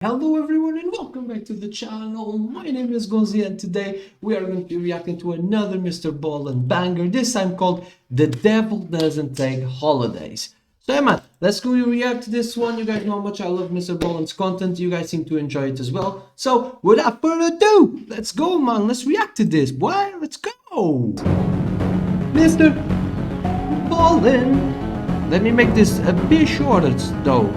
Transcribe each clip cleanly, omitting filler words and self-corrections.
Hello everyone and welcome back to the channel. My name is Gonzii and today we are going to be reacting to another Mr.Ballen banger, this time called The Devil Doesn't Take Holidays. So yeah man, let's go react to this one. You guys know how much I love Mr.Ballen's content. You guys seem to enjoy it as well. So without further ado, let's go man, let's react to this. Boy, let's go. Mr. Ballen. Let me make this a bit shorter though.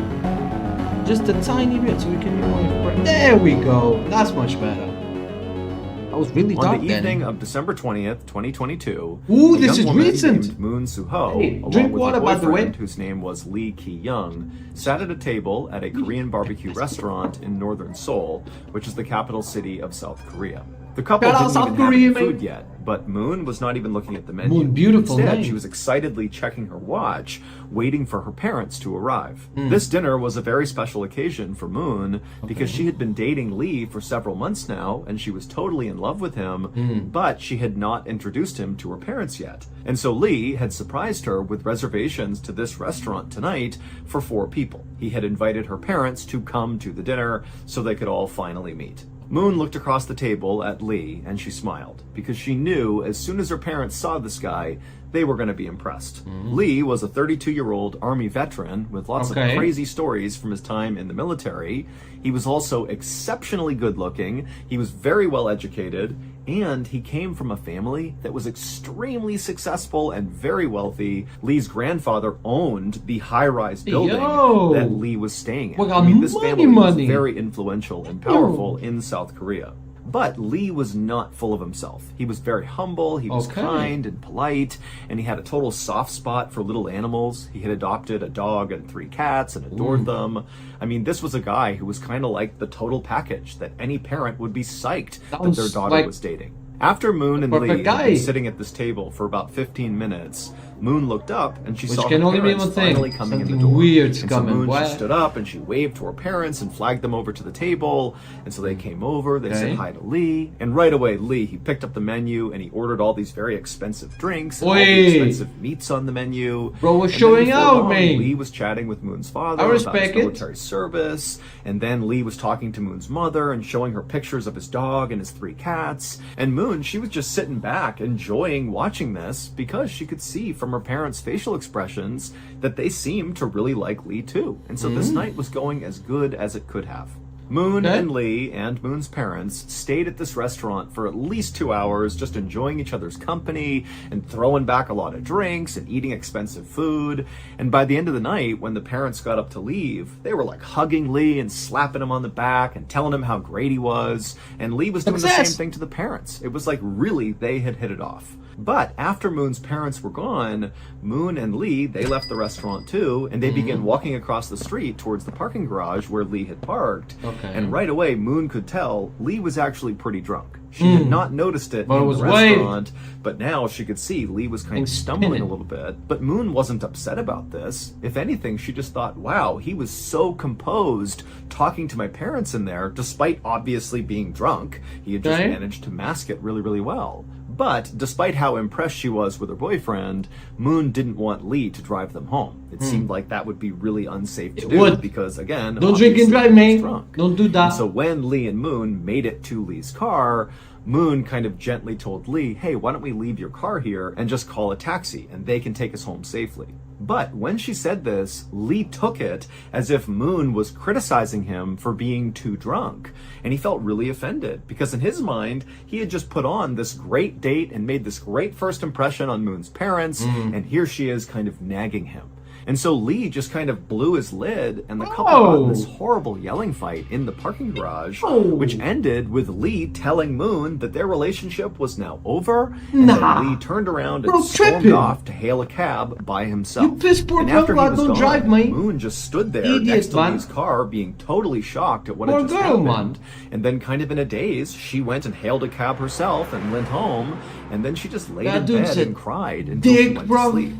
Just a tiny bit so we can be more. There we go. That's much better. That was really dark. On the evening of December 20th, 2022, ooh, this is recent. Named Moon Suho, Hey, along drink with water, her by the way. boyfriend, whose name was Lee Ki-young, sat at a table at a Korean barbecue restaurant in northern Seoul, which is the capital city of South Korea. The couple didn't even have any food yet, but Moon was not even looking at the menu. Moon, beautiful Instead, name. she was excitedly checking her watch, waiting for her parents to arrive. This dinner was a very special occasion for Moon because she had been dating Lee for several months now, and she was totally in love with him, but she had not introduced him to her parents yet. And so Lee had surprised her with reservations to this restaurant tonight for 4 people. He had invited her parents to come to the dinner so they could all finally meet. Moon looked across the table at Lee and she smiled because she knew as soon as her parents saw this guy, they were going to be impressed. Lee was a 32-year-old Army veteran with lots of crazy stories from his time in the military. He was also exceptionally good looking. He was very well educated, and he came from a family that was extremely successful and very wealthy. Lee's grandfather owned the high-rise building that Lee was staying in. I mean, this family was very influential and powerful in South Korea. But Lee was not full of himself. He was very humble, he was kind and polite, and he had a total soft spot for little animals. He had adopted a dog and 3 cats and adored them. I mean, this was a guy who was kind of like the total package that any parent would be psyched that their daughter was dating. After Moon and Lee had been sitting at this table for about 15 minutes, Moon looked up and she saw her parents finally coming in the door. Weird's and coming. So Moon, she stood up and she waved to her parents and flagged them over to the table. And so they came over, they said hi to Lee. And right away, Lee, he picked up the menu and he ordered all these very expensive drinks and all the expensive meats on the menu. Bro was showing out, man. Lee was chatting with Moon's father about his military service. And then Lee was talking to Moon's mother and showing her pictures of his dog and his 3 cats. And Moon, she was just sitting back enjoying watching this because she could see from her parents' facial expressions that they seemed to really like Lee too. And so this night was going as good as it could have. Moon and Lee and Moon's parents stayed at this restaurant for at least 2 hours, just enjoying each other's company and throwing back a lot of drinks and eating expensive food. And by the end of the night, when the parents got up to leave, they were like hugging Lee and slapping him on the back and telling him how great he was. And Lee was doing the same thing to the parents. It was like really they had hit it off. But after Moon's parents were gone, Moon and Lee, they left the restaurant too, and they began walking across the street towards the parking garage where Lee had parked. And right away, Moon could tell Lee was actually pretty drunk. She had not noticed it in the restaurant, but now she could see Lee was kind of stumbling a little bit. But Moon wasn't upset about this. If anything, she just thought, wow, he was so composed talking to my parents in there, despite obviously being drunk. He had just managed to mask it really, really well. But despite how impressed she was with her boyfriend, Moon didn't want Lee to drive them home. It seemed like that would be really unsafe to do because, again, don't drink and drive, man. Don't do that. And so when Lee and Moon made it to Lee's car, Moon kind of gently told Lee, hey, why don't we leave your car here and just call a taxi and they can take us home safely. But when she said this, Lee took it as if Moon was criticizing him for being too drunk. And he felt really offended because in his mind, he had just put on this great date and made this great first impression on Moon's parents. And here she is kind of nagging him. And so Lee just kind of blew his lid, and the couple got in this horrible yelling fight in the parking garage, which ended with Lee telling Moon that their relationship was now over, and then Lee turned around and stormed off to hail a cab by himself. And after he was gone, Moon just stood there next to Lee's car, being totally shocked at what had just happened. And then kind of in a daze, she went and hailed a cab herself and went home, and then she just laid in bed and cried until she went to sleep.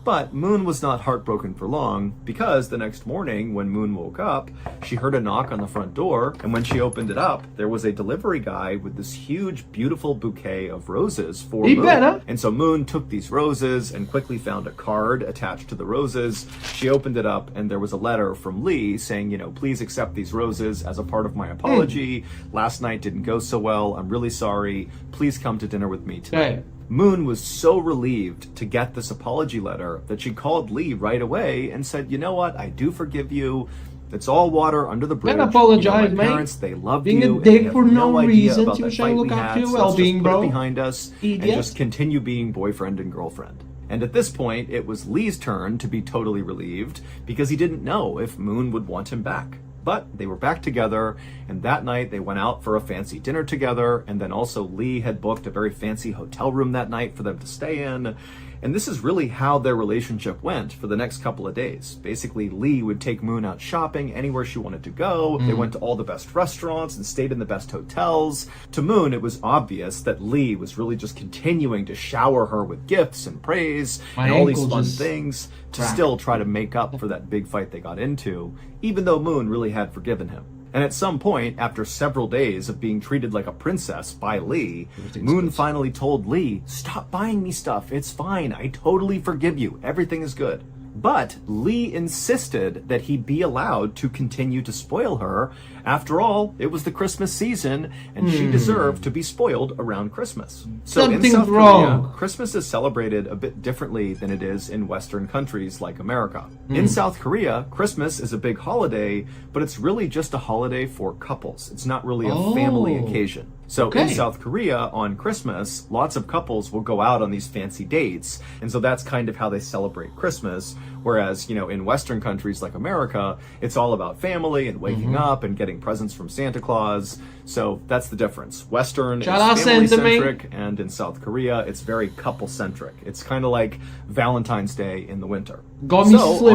But Moon was not heartbroken for long, because the next morning when Moon woke up, she heard a knock on the front door, and when she opened it up, there was a delivery guy with this huge, beautiful bouquet of roses for Moon. And so Moon took these roses and quickly found a card attached to the roses. She opened it up, and there was a letter from Lee saying, please accept these roses as a part of my apology. Last night didn't go so well. I'm really sorry. Please come to dinner with me tonight. Moon was so relieved to get this apology letter that she called Lee right away and said, you know what, I do forgive you. It's all water under the bridge. Can't apologize, my parents, they loved being you. a dick for no idea reason. about You that should fight look we after had, your so let's well-being, just put bro. it behind us and just continue being boyfriend and girlfriend. And at this point, it was Lee's turn to be totally relieved because he didn't know if Moon would want him back. But they were back together, and that night they went out for a fancy dinner together, and then also Lee had booked a very fancy hotel room that night for them to stay in. And this is really how their relationship went for the next couple of days. Basically, Lee would take Moon out shopping anywhere she wanted to go. They went to all the best restaurants and stayed in the best hotels. To Moon, it was obvious that Lee was really just continuing to shower her with gifts and praise and all these fun things to still try to make up for that big fight they got into, even though Moon really had forgiven him. And at some point, after several days of being treated like a princess by Lee, Moon finally told Lee, stop buying me stuff. It's fine. I totally forgive you. Everything is good. But Lee insisted that he be allowed to continue to spoil her. After all, it was the Christmas season, and she deserved to be spoiled around Christmas. So in South Korea, Christmas is celebrated a bit differently than it is in Western countries like America. In South Korea, Christmas is a big holiday, but it's really just a holiday for couples. It's not really a family occasion. So in South Korea, on Christmas, lots of couples will go out on these fancy dates. And so that's kind of how they celebrate Christmas. Whereas, in Western countries like America, it's all about family and waking up and getting presents from Santa Claus. So that's the difference. Western is family-centric, and in South Korea, it's very couple-centric. It's kind of like Valentine's Day in the winter. So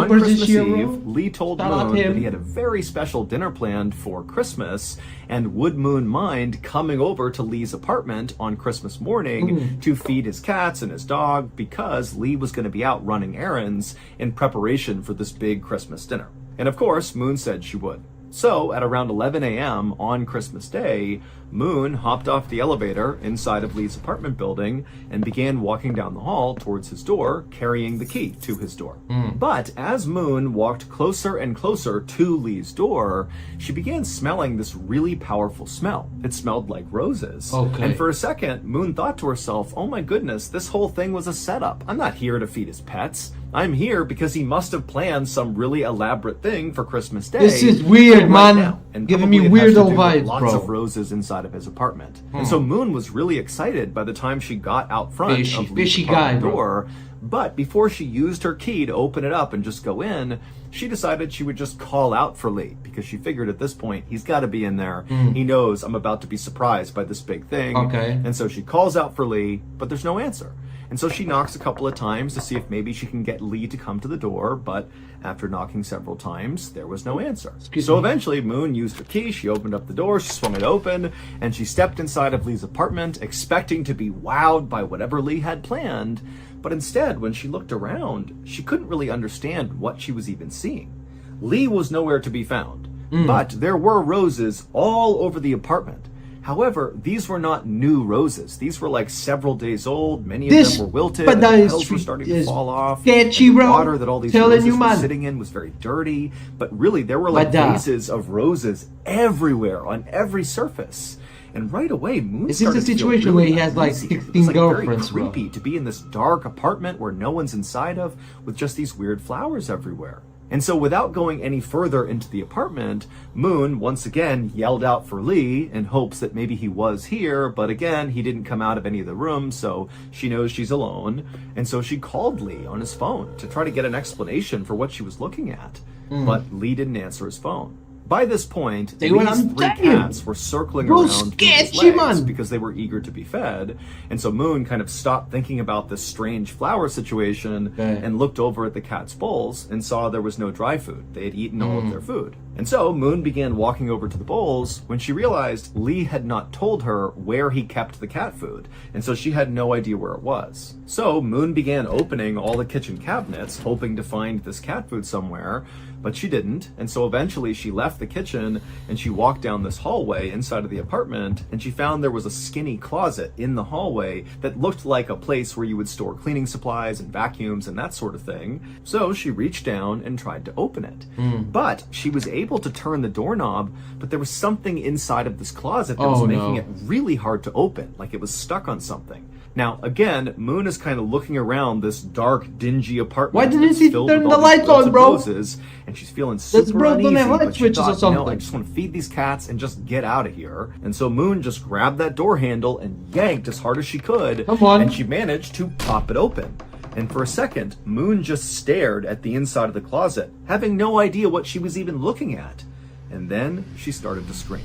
on Christmas Eve, Lee told Moon that he had a very special dinner planned for Christmas, and would Moon mind coming over to Lee's apartment on Christmas morning to feed his cats and his dog, because Lee was going to be out running errands in preparation for this big Christmas dinner. And of course, Moon said she would. So, at around 11 a.m. on Christmas Day, Moon hopped off the elevator inside of Lee's apartment building and began walking down the hall towards his door, carrying the key to his door. But as Moon walked closer and closer to Lee's door, she began smelling this really powerful smell. It smelled like roses. And for a second, Moon thought to herself, oh my goodness, this whole thing was a setup. I'm not here to feed his pets. I'm here because he must have planned some really elaborate thing for Christmas Day. This is weird, man. And giving me weirdo vibes, bro. Lots of roses inside of his apartment. And so Moon was really excited by the time she got out front of Lee's apartment door. But before she used her key to open it up and just go in, she decided she would just call out for Lee, because she figured at this point, he's got to be in there. He knows I'm about to be surprised by this big thing. And so she calls out for Lee, but there's no answer. And so she knocks a couple of times to see if maybe she can get Lee to come to the door, but after knocking several times, there was no answer. So eventually, Moon used her key, she opened up the door, she swung it open, and she stepped inside of Lee's apartment, expecting to be wowed by whatever Lee had planned. But instead, when she looked around, she couldn't really understand what she was even seeing. Lee was nowhere to be found, but there were roses all over the apartment. However, these were not new roses. These were like several days old. Many of them were wilted. And the petals were starting to fall off. The water that all these roses were sitting in was very dirty. But really, there were like vases of roses everywhere on every surface. And right away, Moon started to feel really where he has like 16 girlfriends, very creepy to be in this dark apartment where no one's inside of, with just these weird flowers everywhere. And so without going any further into the apartment, Moon once again yelled out for Lee in hopes that maybe he was here, but again, he didn't come out of any of the rooms, so she knows she's alone. And so she called Lee on his phone to try to get an explanation for what she was looking at. But Lee didn't answer his phone. By this point, They were, Lee's I'm three telling you. cats were circling Bro, around Moon's sketchy, legs man. because they were eager to be fed. And so Moon kind of stopped thinking about this strange flower situation Okay. and looked over at the cat's bowls and saw there was no dry food. They had eaten all of their food. And so Moon began walking over to the bowls when she realized Lee had not told her where he kept the cat food. And so she had no idea where it was. So Moon began opening all the kitchen cabinets, hoping to find this cat food somewhere, but she didn't. And so eventually she left the kitchen and she walked down this hallway inside of the apartment, and she found there was a skinny closet in the hallway that looked like a place where you would store cleaning supplies and vacuums and that sort of thing. So she reached down and tried to open it. But she was able to turn the doorknob, but there was something inside of this closet that was making it really hard to open, like it was stuck on something. Now, again, Moon is kind of looking around this dark, dingy apartment. Why didn't she filled turn with the all these lights on, wilted bro? roses, and she's feeling super bro, don't uneasy, have light but she switches or thought, something. I just want to feed these cats and just get out of here. And so Moon just grabbed that door handle and yanked as hard as she could. Come on. And she managed to pop it open. And for a second, Moon just stared at the inside of the closet, having no idea what she was even looking at. And then she started to scream.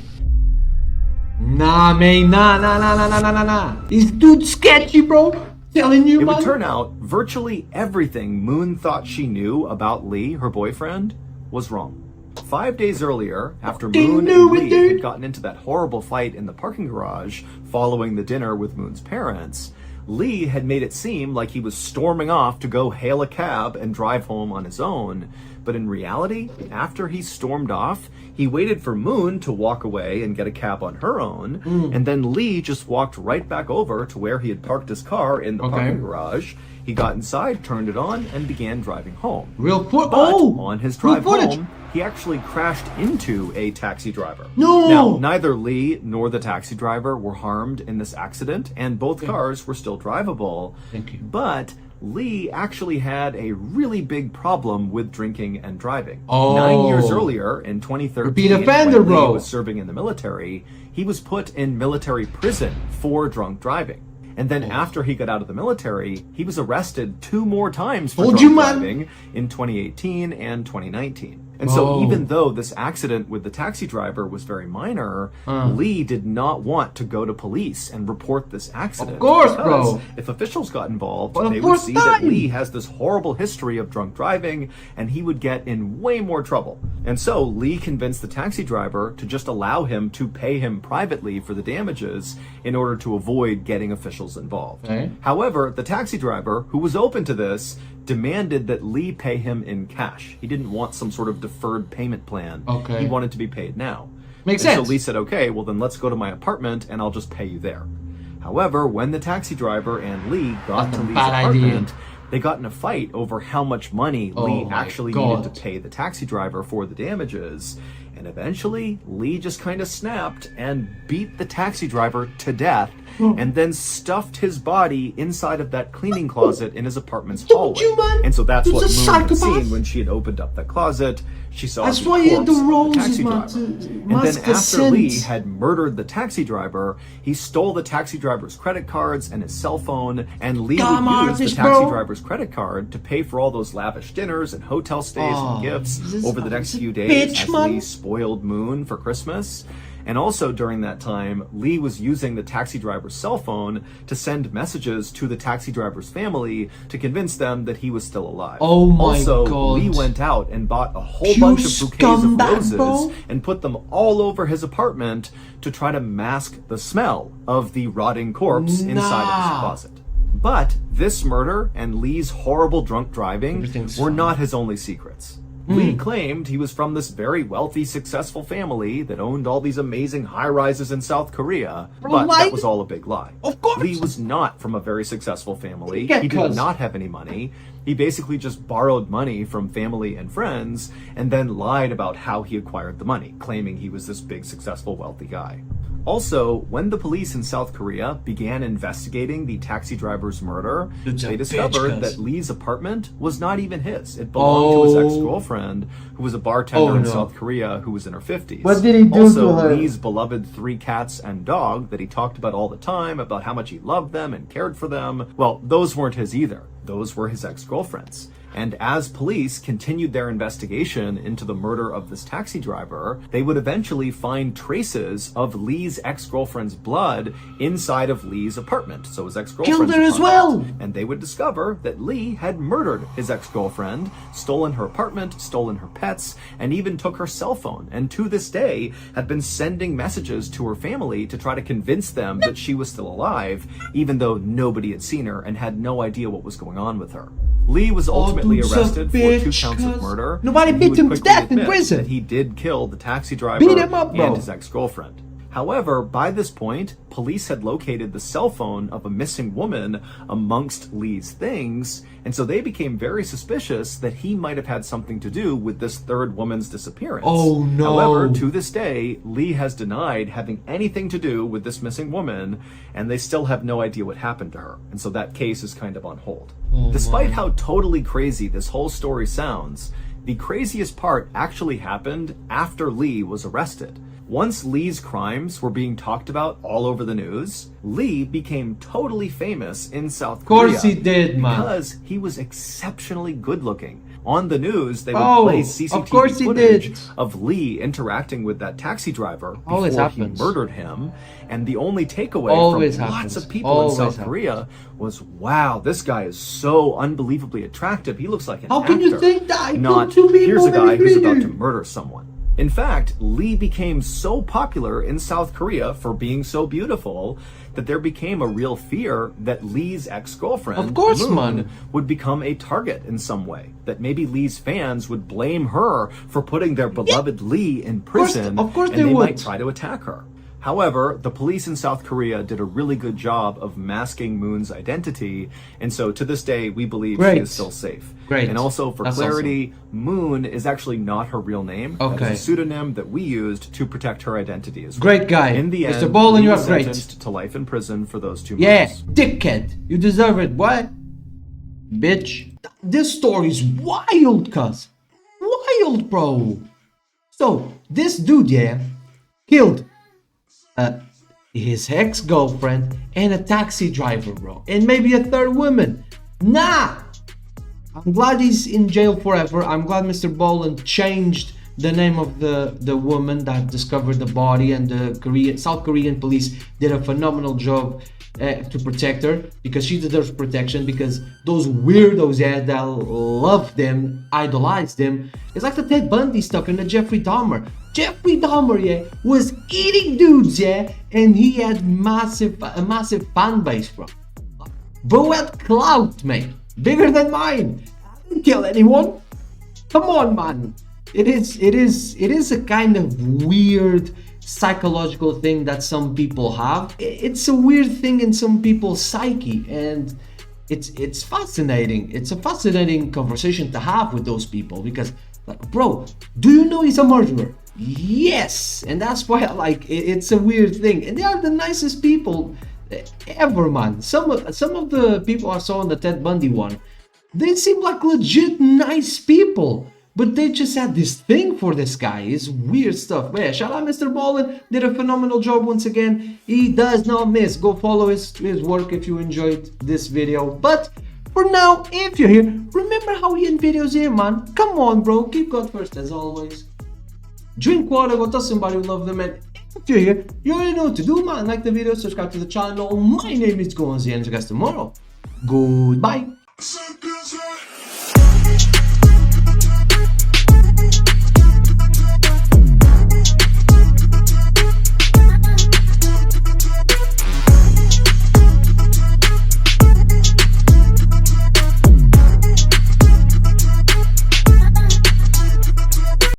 Nah, man, nah. This dude's sketchy, bro. Telling you, It man. would turn out virtually everything Moon thought she knew about Lee, her boyfriend, was wrong. 5 days earlier, after Moon and Lee had gotten into that horrible fight in the parking garage following the dinner with Moon's parents, Lee had made it seem like he was storming off to go hail a cab and drive home on his own. But in reality, after he stormed off, he waited for Moon to walk away and get a cab on her own, and then Lee just walked right back over to where he had parked his car in the parking garage. He got inside, turned it on, and began driving home. But on his drive home, he actually crashed into a taxi driver. No! Now, neither Lee nor the taxi driver were harmed in this accident, and both cars were still drivable. Thank you. But Lee actually had a really big problem with drinking and driving. Oh. 9 years earlier, in 2013, Repeat offender, when Lee bro. was serving in the military, he was put in military prison for drunk driving. And then after he got out of the military, he was arrested 2 more times for drunk driving in 2018 and 2019. And so even though this accident with the taxi driver was very minor, Lee did not want to go to police and report this accident. Of course, because bro. if officials got involved, Well, they would see that Lee has this horrible history of drunk driving, and he would get in way more trouble. And so Lee convinced the taxi driver to just allow him to pay him privately for the damages in order to avoid getting officials involved. Okay. However, the taxi driver, who was open to this, demanded that Lee pay him in cash. He didn't want some sort of deferred payment plan. Okay. He wanted to be paid now. Makes And sense. So Lee said, okay, well then let's go to my apartment and I'll just pay you there. However, when the taxi driver and Lee got to Lee's apartment, they got in a fight over how much money Lee actually needed to pay the taxi driver for the damages. And eventually, Lee just kind of snapped and beat the taxi driver to death, and then stuffed his body inside of that cleaning closet in his apartment's hallway. And so that's what Moon had seen when she had opened up that closet. She saw the corpse of the taxi driver. And then after Lee had murdered the taxi driver, he stole the taxi driver's credit cards and his cell phone, and Lee would use the taxi driver's credit card to pay for all those lavish dinners and hotel stays and gifts over the next few days as Lee spoiled Moon for Christmas. And also during that time, Lee was using the taxi driver's cell phone to send messages to the taxi driver's family to convince them that he was still alive. Oh my also, God. Lee went out and bought a whole bunch of bouquets of roses and put them all over his apartment to try to mask the smell of the rotting corpse inside of his closet. But this murder and Lee's horrible drunk driving were not his only secrets. Lee claimed he was from this very wealthy, successful family that owned all these amazing high-rises in South Korea, but that was all a big lie. Of course. Lee was not from a very successful family. He did not have any money. He basically just borrowed money from family and friends and then lied about how he acquired the money, claiming he was this big, successful, wealthy guy. Also, when the police in South Korea began investigating the taxi driver's murder, they discovered that Lee's apartment was not even his. It belonged to his ex-girlfriend, who was a bartender in South Korea who was in her 50s. What did he do also, to her? Lee's beloved 3 cats and dog that he talked about all the time, about how much he loved them and cared for them, well, those weren't his either. Those were his ex-girlfriend's. And as police continued their investigation into the murder of this taxi driver, they would eventually find traces of Lee's ex-girlfriend's blood inside of Lee's apartment. So his ex-girlfriend's Killed her as apartment. well. And they would discover that Lee had murdered his ex-girlfriend, stolen her apartment, stolen her pets, and even took her cell phone. And to this day, had been sending messages to her family to try to convince them that she was still alive, even though nobody had seen her and had no idea what was going on with her. Lee was ultimately dude's a arrested for 2 bitch, counts of cuz murder. nobody and he beat would him to quickly death in admit prison. that he did kill the taxi driver Beat him up, bro. and his ex-girlfriend. However, by this point, police had located the cell phone of a missing woman amongst Lee's things, and so they became very suspicious that he might have had something to do with this third woman's disappearance. Oh, no. However, to this day, Lee has denied having anything to do with this missing woman, and they still have no idea what happened to her, and so that case is kind of on hold. Despite how totally crazy this whole story sounds, the craziest part actually happened after Lee was arrested. Once Lee's crimes were being talked about all over the news, Lee became totally famous in South Korea. Of course he did, man. Because he was exceptionally good looking. On the news, they would Oh, play of CCTV course he footage did. of Lee interacting with that taxi driver Always before happens. he murdered him. And the only takeaway Always from happens. lots of people Always in South happens. Korea was, wow, this guy is so unbelievably attractive. He looks like an How actor. can you think that? I Not, killed 2 people here's a guy who's about already. to murder someone. In fact, Lee became so popular in South Korea for being so beautiful that there became a real fear that Lee's ex-girlfriend, Of course, Moon, man. would become a target in some way. That maybe Lee's fans would blame her for putting their beloved Lee in prison, of course and they they would. might try to attack her. However, the police in South Korea did a really good job of masking Moon's identity, and so to this day, we believe she Great. is still safe. Great. And also, for That's clarity, Moon is actually not her real name. That Okay. is a pseudonym that we used to protect her identity as well. Great guy. In the Mr. end, Ballen, Lee you was are great. sentenced to life in prison for those 2 Yeah, murders. dickhead. You deserve it. What? Bitch. This story's wild, cuz. Wild, bro. So, this dude, yeah, killed his ex-girlfriend and a taxi driver, bro. And maybe a third woman. Nah! I'm glad he's in jail forever. I'm glad Mr. Ballen changed the name of the woman that discovered the body, and the South Korean police did a phenomenal job to protect her, because she deserves protection, because those weirdos, yeah, that love them, idolize them. It's like the Ted Bundy stuff and the Jeffrey Dahmer. Jeffrey Dahmer, yeah, was eating dudes, yeah, and he had a massive fan base, bro. Bro had clout, mate, bigger than mine. I didn't kill anyone. Come on, man. It is a kind of weird psychological thing that some people have. It's a weird thing in some people's psyche, and it's fascinating. It's a fascinating conversation to have with those people, because, like, bro, do you know he's a murderer? Yes, and that's why it's a weird thing, and they are the nicest people ever, man. Some of the people I saw on the Ted Bundy one, they seem like legit nice people, but they just had this thing for this guy. It's weird stuff. But yeah, shout out Mr. Ballen, did a phenomenal job once again. He does not miss. Go follow his work if you enjoyed this video. But for now, if you're here, remember how he end videos here, man. Come on, bro. Keep God first as always. Drink water, go tell somebody who love them, and if you're here, you already know what to do, man. Like the video, subscribe to the channel. My name is Gonzii, and see you guys tomorrow. Goodbye.